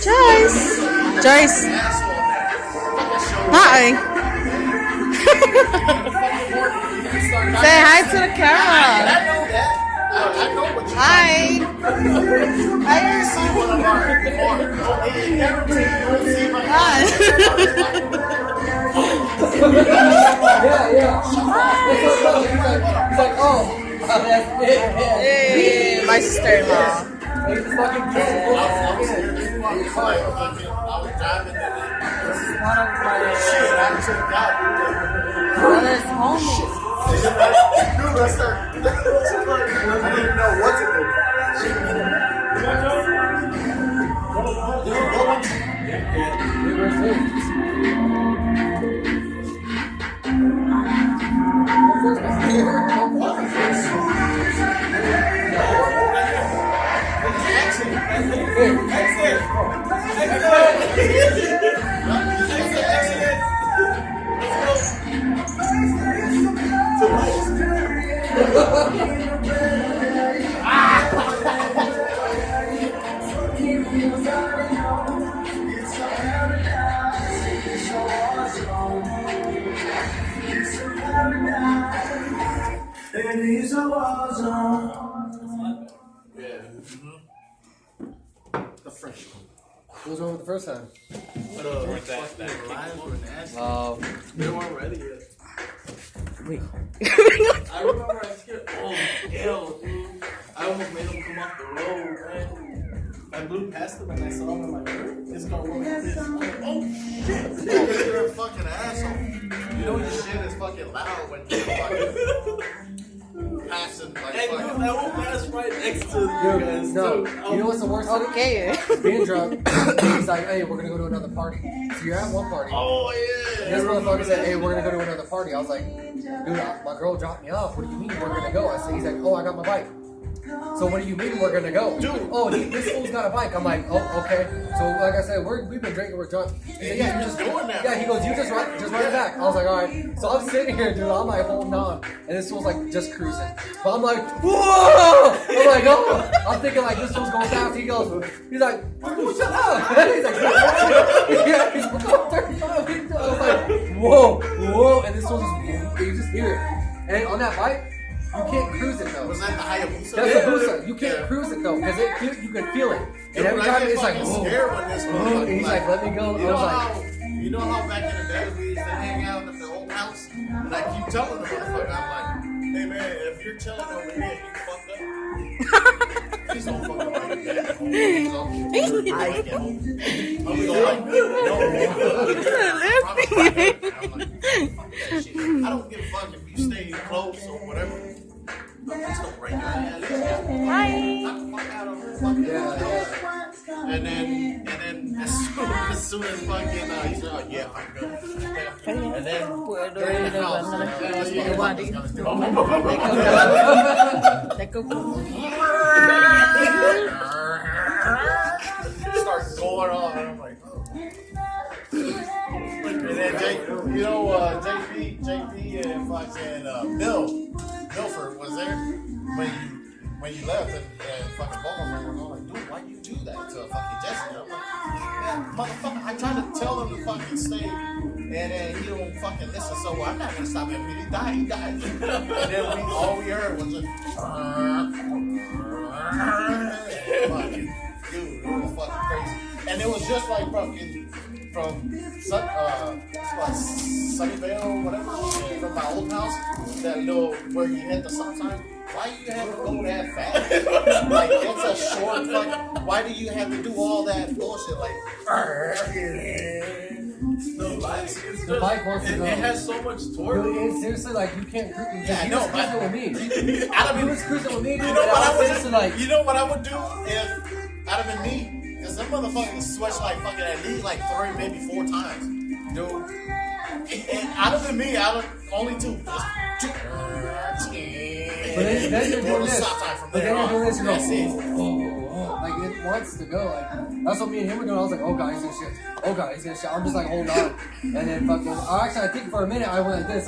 Joyce. Joyce. Hi. Say hi to the camera. Hi. Hi. He's like, oh, that's it. Hey, my sister-in-law. He's fucking One of my brother's homies. I didn't know what to do. What was wrong with the first time? They weren't ready yet. Wait. I remember I skipped. Oh, hell, dude. I almost made him come off the road, man. I blew past him and I saw him in my car. This car went like this. I'm like, oh, shit. You're a fucking asshole. You know your shit is fucking loud when you're fucking passing like Hey, fucking. dude, that one pass right next to you Dude, guys. no. too. You know what's the worst? Okay. Being drunk. He's like, hey, we're gonna go to another party. So you're at one party. Oh, yeah. This motherfucker said, hey, we're gonna go to another party. I was like, dude, my girl dropped me off. What do you mean we're gonna go? I said, he's like, oh, I got my bike. So what do you mean we're gonna go? Dude. Oh, this fool's got a bike. I'm like, oh, okay. So like I said, we've been drinking, we're drunk. He said, yeah, you just doing that. Yeah, he goes, you just run it back. I was like, all right. So I'm sitting here, dude. I'm like holding on, and this fool's like just cruising. But I'm like, whoa! I'm like, oh! I'm thinking like this fool's going fast. He's like, shut up! He's like, yeah, he's going 35. I was like, whoa! And this fool's just, you just hear it. And on that bike. You can't cruise it though. Was that the Hayabusa? That's the Busa. You can't cruise it though, because you can feel it. And every time it's like, whoa. Scared when this And he's like, let me go. You I know was how, like, you know how back in the day we used to hang out at the old house? And I keep telling the motherfucker, I'm like, hey man, if you're chilling over here, you fucked up. Please don't fuck up like that. I'm like, I don't give a fuck if you stay close or whatever. Just don't break your ass. Hi. Knock the fuck out of her fucking And then as soon as fucking he said, oh yeah, I'm good. And then they're in the house. Start going on, and I'm like, oh. And then JP and fucking Milford was there when you left, and fucking both of them were going like, dude, why you do that to fucking Jessica? I'm like, man, motherfucker, I tried to tell him to fucking stay, and then he don't fucking listen, so I'm not gonna stop him. If he died. And then all we heard was a fucking dude, it was fucking crazy. And it was just like from Sunnyvale, whatever, from my old house, that little where you hit the stop sign. Why do you have to go that fast? Like, it's a short fucking. Why do you have to do all that bullshit? Like, the bike wants to It go. has so much torque. Dude, it's seriously like you can't cruise. Yeah, I He know, was cruising but- with me. I'd He was cruising with me. You know what I would do? seriously like. You know what I would do if I'd have been me? Because them motherfuckers switch like fucking at least like 3, maybe 4 times, dude. And I'd have been me. I'd have only 2. But then you're doing this. Stop sign from But there then you're doing this. on. You're That's it. going, oh. Like it wants to go. Like that's what me and him were doing. I was like, oh god, he's gonna shit. Oh god, he's gonna shit. I'm just like, hold on. And then fucking. Actually, I think for a minute I went like this.